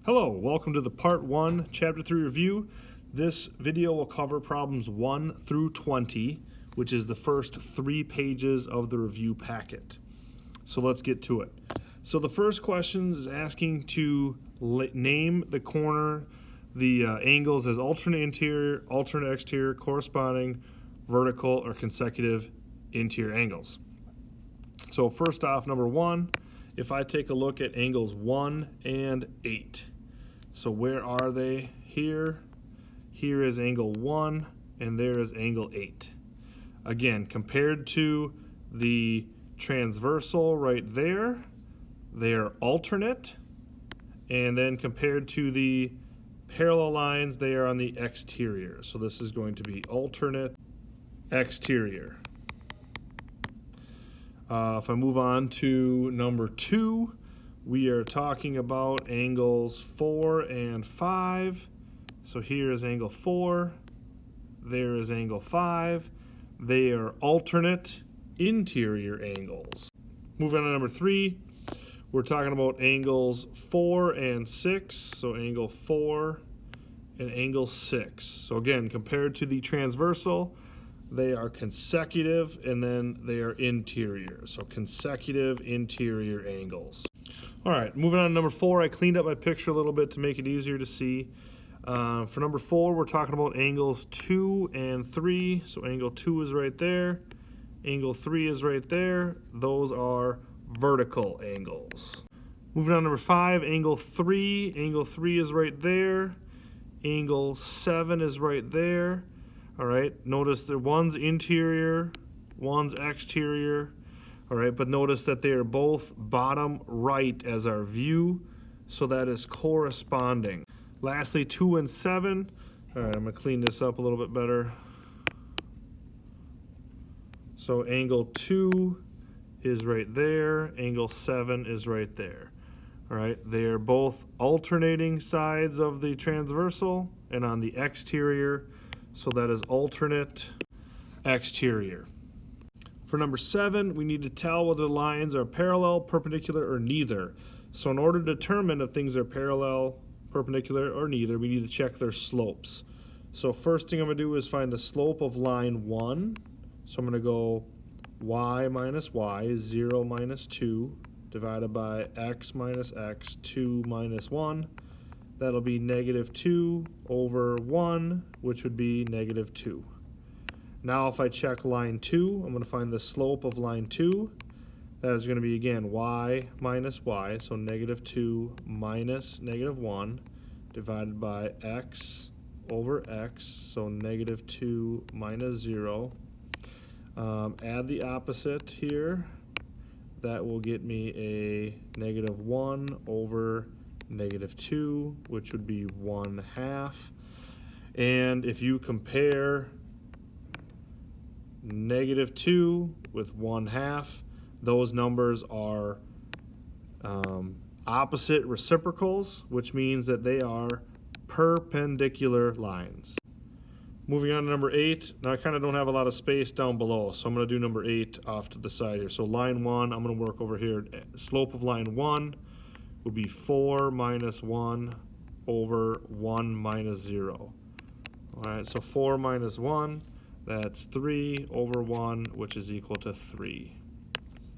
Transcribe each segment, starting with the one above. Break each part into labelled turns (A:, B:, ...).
A: Hello, welcome to the Part 1, Chapter 3 review. This video will cover problems 1 through 20, which is the first 3 pages of the review packet. So let's get to it. So the first question is asking to name the corner, the angles as alternate interior, alternate exterior, corresponding vertical or consecutive interior angles. So first off, number 1, if I take a look at angles 1 and 8. So where are they? Here is angle 1, and there is angle 8. Again, compared to the transversal right there, they are alternate, and then compared to the parallel lines, they are on the exterior. So this is going to be alternate exterior. If I move on to number 2, we are talking about angles 4 and 5. So here is angle 4, there is angle 5. They are alternate interior angles. Moving on to number 3, we're talking about angles 4 and 6. So angle 4 and angle 6. So again, compared to the transversal, they are consecutive, and then they are interior. So consecutive interior angles. All right, moving on to number 4, I cleaned up my picture a little bit to make it easier to see. For number 4, we're talking about angles 2 and 3. So angle 2 is right there. Angle 3 is right there. Those are vertical angles. Moving on to number 5, angle 3. Angle 3 is right there. Angle 7 is right there. All right, notice that one's interior, one's exterior. All right, but notice that they are both bottom right as our view, so that is corresponding. Lastly, 2 and 7. All right, I'm gonna clean this up a little bit better. So angle 2 is right there, angle 7 is right there. All right, they are both alternating sides of the transversal and on the exterior, so that is alternate exterior. For number 7, we need to tell whether the lines are parallel, perpendicular, or neither. So in order to determine if things are parallel, perpendicular, or neither, we need to check their slopes. So first thing I'm going to do is find the slope of line 1. So I'm going to go y minus y is 0 minus 2 divided by x minus x, 2 minus 1. That'll be negative 2 over 1, which would be negative 2. Now if I check line 2, I'm going to find the slope of line 2. That is going to be, again, y minus y, so negative 2 minus negative 1 divided by x over x, so negative 2 minus 0. Add the opposite here. That will get me a negative 1 over negative 2, which would be 1/2. And if you compare negative 2 with 1/2, those numbers are opposite reciprocals, which means that they are perpendicular lines. Moving on to number 8. Now I kind of don't have a lot of space down below, so I'm going to do number 8 off to the side here. So line 1, I'm going to work over here. Slope of line 1 would be 4 minus 1 over 1 minus 0. All right, so 4 minus 1, that's 3 over 1, which is equal to 3.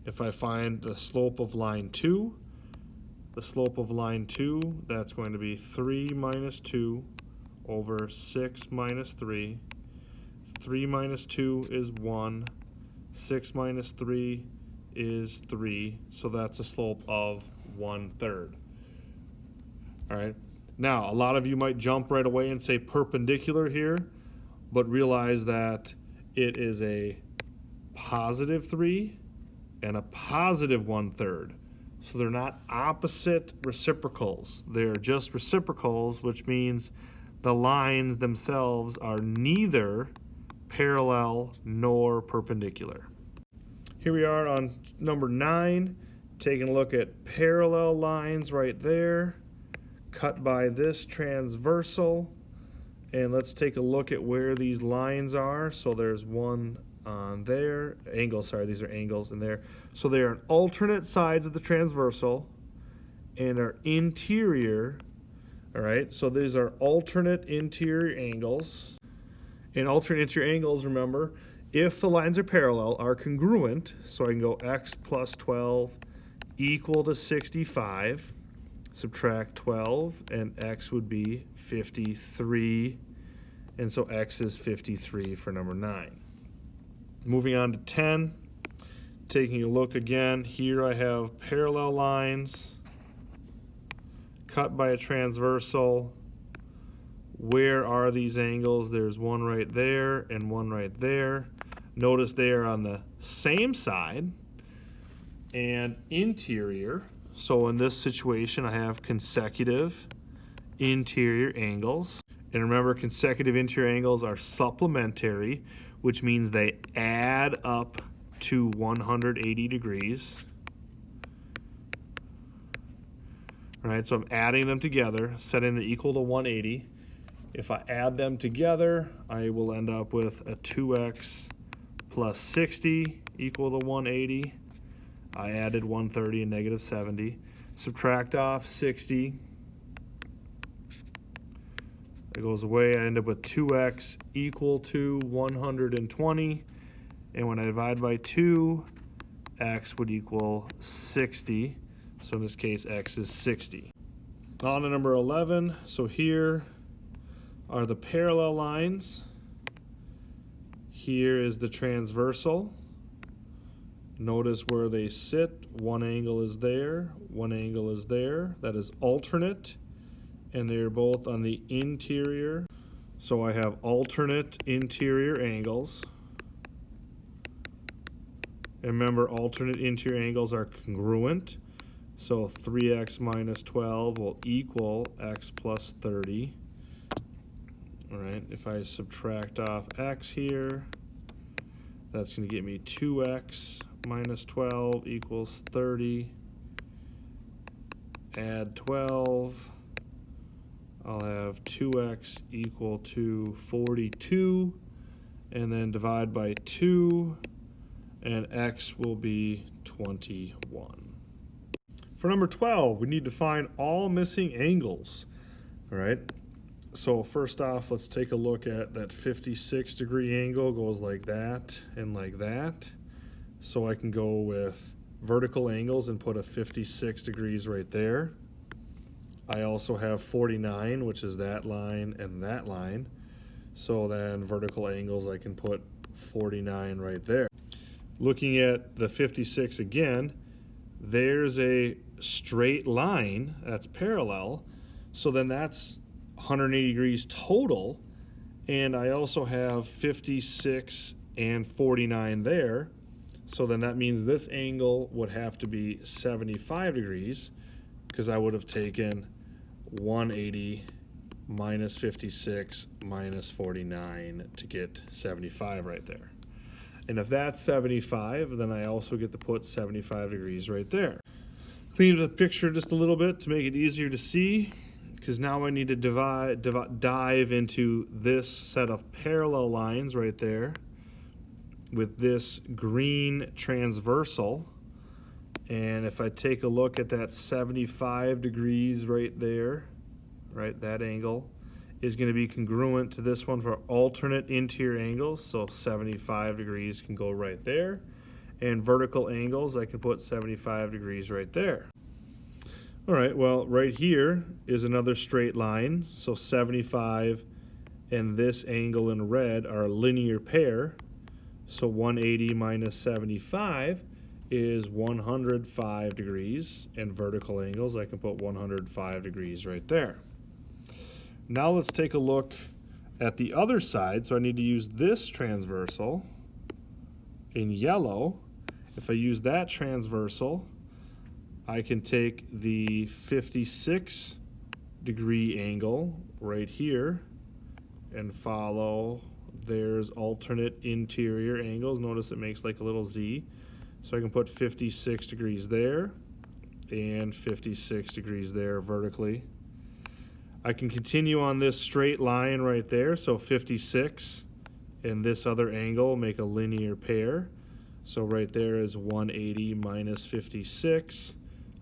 A: If I find the slope of line 2, that's going to be 3 minus 2 over 6 minus 3. 3 minus 2 is 1. 6 minus 3 is 3. So that's a slope of 1/3. All right. Now, a lot of you might jump right away and say perpendicular here, but realize that it is a positive 3 and a positive 1/3. So they're not opposite reciprocals. They're just reciprocals, which means the lines themselves are neither parallel nor perpendicular. Here we are on number 9, taking a look at parallel lines right there, cut by this transversal. And let's take a look at where these lines are. So there's one on there, angles, sorry, these are angles in there. So they are alternate sides of the transversal and are interior All right, so these are alternate interior angles. And alternate interior angles, remember, if the lines are parallel, are congruent, so I can go x plus 12 equal to 65, subtract 12, and x would be 53, and so x is 53 for number 9. Moving on to 10, taking a look again, here I have parallel lines cut by a transversal. Where are these angles? There's one right there and one right there. Notice they are on the same side and interior. So in this situation, I have consecutive interior angles. And remember, consecutive interior angles are supplementary, which means they add up to 180 degrees. All right, so I'm adding them together, setting the equal to 180. If I add them together, I will end up with a 2x plus 60 equal to 180. I added 130 and negative 70. Subtract off 60. It goes away. I end up with 2x equal to 120. And when I divide by 2, x would equal 60. So in this case, x is 60. On to number 11. So here are the parallel lines. Here is the transversal. Notice where they sit. One angle is there, one angle is there. That is alternate, and they're both on the interior. So I have alternate interior angles. And remember, alternate interior angles are congruent. So 3x minus 12 will equal x plus 30. All right, if I subtract off x here, that's going to get me 2x minus 12 equals 30. Add 12. I'll have 2x equal to 42. And then divide by 2, and x will be 21. For number 12, we need to find all missing angles. All right. So first off, let's take a look at that 56-degree angle. Goes like that and like that. So I can go with vertical angles and put a 56 degrees right there. I also have 49, which is that line and that line. So then vertical angles, I can put 49 right there. Looking at the 56 again, there's a straight line that's parallel. So then that's 180 degrees total, and I also have 56 and 49 there, so then that means this angle would have to be 75 degrees, because I would have taken 180 minus 56 minus 49 to get 75 right there. And if that's 75, then I also get to put 75 degrees right there. Clean the picture just a little bit to make it easier to see, because now I need to dive into this set of parallel lines right there with this green transversal. And if I take a look at that 75 degrees right there, right, that angle is going to be congruent to this one for alternate interior angles. So 75 degrees can go right there. And vertical angles, I can put 75 degrees right there. All right, well, right here is another straight line. So 75 and this angle in red are a linear pair. So 180 minus 75 is 105 degrees. And vertical angles, I can put 105 degrees right there. Now let's take a look at the other side. So I need to use this transversal in yellow. If I use that transversal, I can take the 56 degree angle right here and follow. There's alternate interior angles. Notice it makes like a little Z. So I can put 56 degrees there and 56 degrees there vertically. I can continue on this straight line right there. So 56 and this other angle make a linear pair. So right there is 180 minus 56,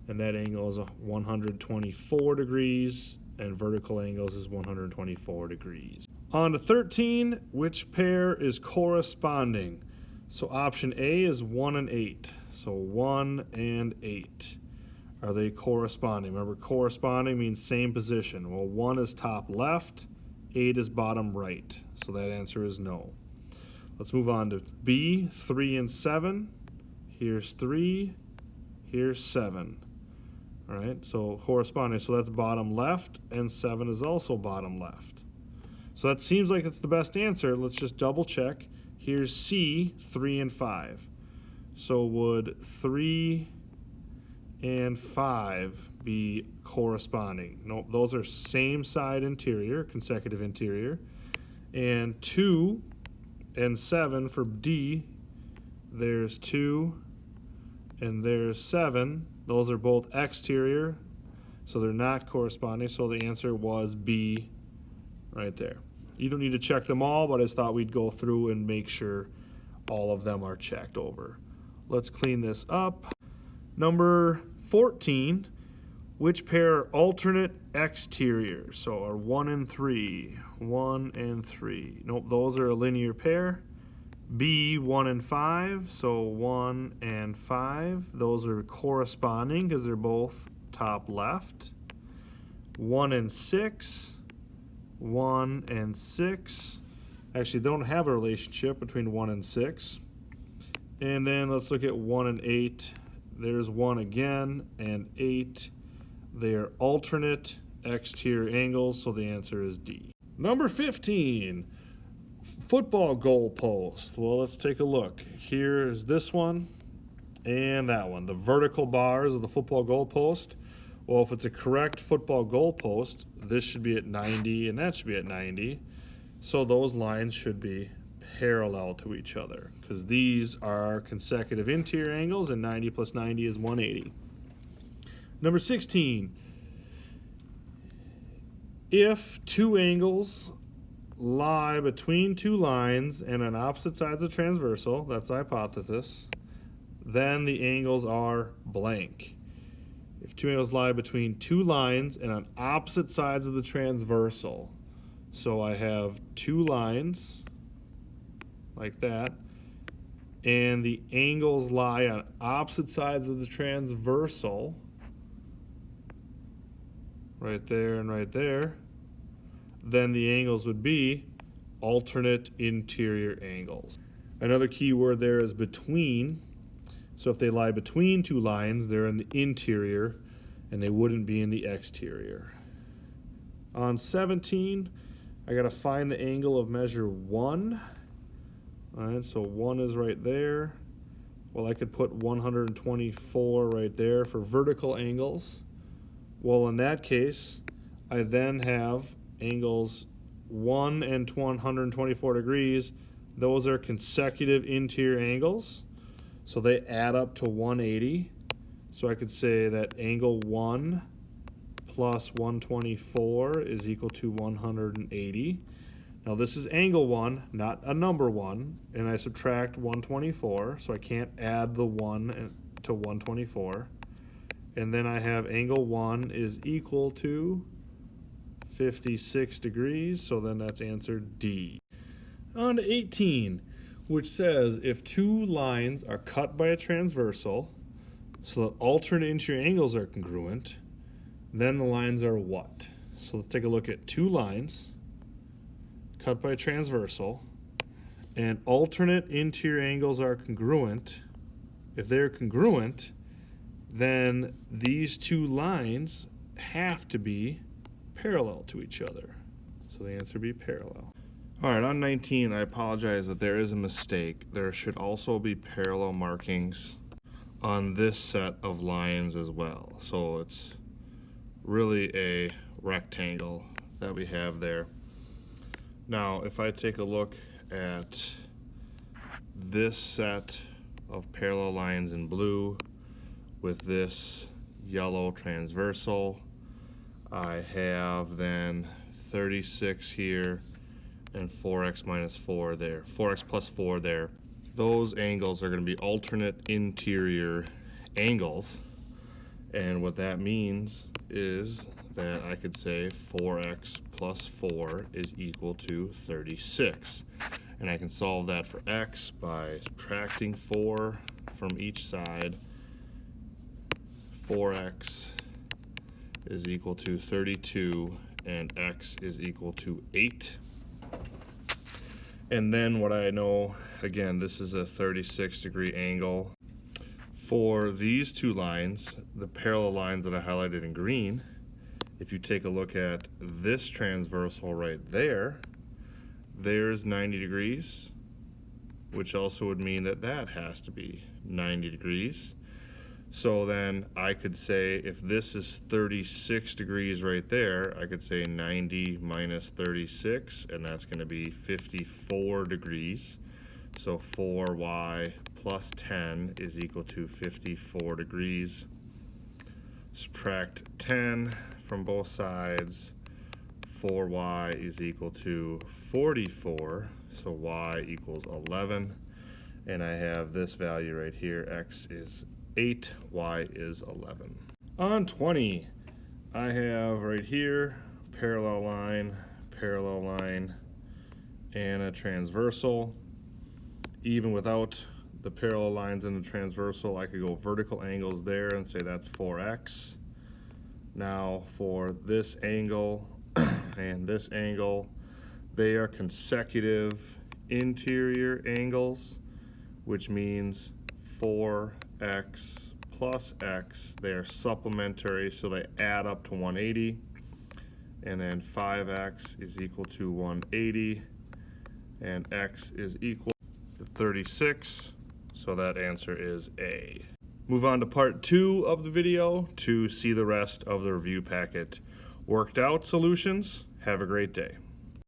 A: and that angle is 124 degrees, and vertical angles is 124 degrees. On to 13, which pair is corresponding? So option A is 1 and 8. So 1 and 8. Are they corresponding? Remember, corresponding means same position. Well, 1 is top left, 8 is bottom right. So that answer is no. Let's move on to B, 3 and 7. Here's 3, here's 7. All right, so corresponding. So that's bottom left, and 7 is also bottom left. So that seems like it's the best answer. Let's just double check. Here's C, 3 and 5. So would 3 and 5 be corresponding? Nope, those are same side interior, consecutive interior. And 2 and 7 for D, there's 2 and there's 7. Those are both exterior, so they're not corresponding. So the answer was B right there. You don't need to check them all, but I just thought we'd go through and make sure all of them are checked over. Let's clean this up. Number 14, which pair are alternate exteriors? So are 1 and 3, 1 and 3. Nope, those are a linear pair. B, 1 and 5, so 1 and 5. Those are corresponding because they're both top left. 1 and 6, 1 and 6. Actually, they don't have a relationship between 1 and 6. And then let's look at 1 and 8. There's 1 again, and 8. They are alternate exterior angles, so the answer is D. Number 15, football goal post. Well, let's take a look. Here's this one and that one, the vertical bars of the football goal post. Well, if it's a correct football goal post, this should be at 90 and that should be at 90. So those lines should be parallel to each other because these are consecutive interior angles, and 90 plus 90 is 180. Number 16, if two angles lie between two lines and on opposite sides of transversal, that's the hypothesis, then the angles are blank. If two angles lie between two lines and on opposite sides of the transversal, so I have two lines like that, and the angles lie on opposite sides of the transversal, right there and right there, then the angles would be alternate interior angles. Another key word there is between. So if they lie between two lines, they're in the interior and they wouldn't be in the exterior. On 17, I gotta find the angle of measure 1. All right, so 1 is right there. Well, I could put 124 right there for vertical angles. Well, in that case, I then have angles 1 and 124 degrees. Those are consecutive interior angles, so they add up to 180. So I could say that angle 1 plus 124 is equal to 180. Now this is angle 1, not a number 1, and I subtract 124, so I can't add the 1 to 124. And then I have angle 1 is equal to 56 degrees, so then that's answer D. On to 18, which says if two lines are cut by a transversal so that alternate interior angles are congruent, then the lines are what? So let's take a look at two lines cut by a transversal and alternate interior angles are congruent. If they're congruent, then these two lines have to be parallel to each other. So the answer would be parallel. All right, on 19, I apologize that there is a mistake. There should also be parallel markings on this set of lines as well. So it's really a rectangle that we have there. Now, if I take a look at this set of parallel lines in blue with this yellow transversal, I have then 36 here and 4x minus 4 there, 4x plus 4 there. Those angles are going to be alternate interior angles, and what that means is that I could say 4x plus 4 is equal to 36. And I can solve that for x by subtracting 4 from each side. 4x is equal to 32, and x is equal to 8. And then what I know, again, this is a 36-degree angle. For these two lines, the parallel lines that I highlighted in green, if you take a look at this transversal right there, there's 90 degrees, which also would mean that that has to be 90 degrees. So then I could say if this is 36 degrees right there, I could say 90 minus 36, and that's going to be 54 degrees. So 4y plus 10 is equal to 54 degrees. Subtract 10 from both sides. 4y is equal to 44, so y equals 11. And I have this value right here, x is 8, y is 11. On 20, I have right here parallel line, and a transversal. Even without the parallel lines in the transversal, I could go vertical angles there and say that's 4x. Now for this angle and this angle, they are consecutive interior angles, which means 4x plus x, they are supplementary, so they add up to 180. And then 5x is equal to 180, and x is equal to 36, so that answer is A. Move on to part 2 of the video to see the rest of the review packet. Worked out solutions. Have a great day.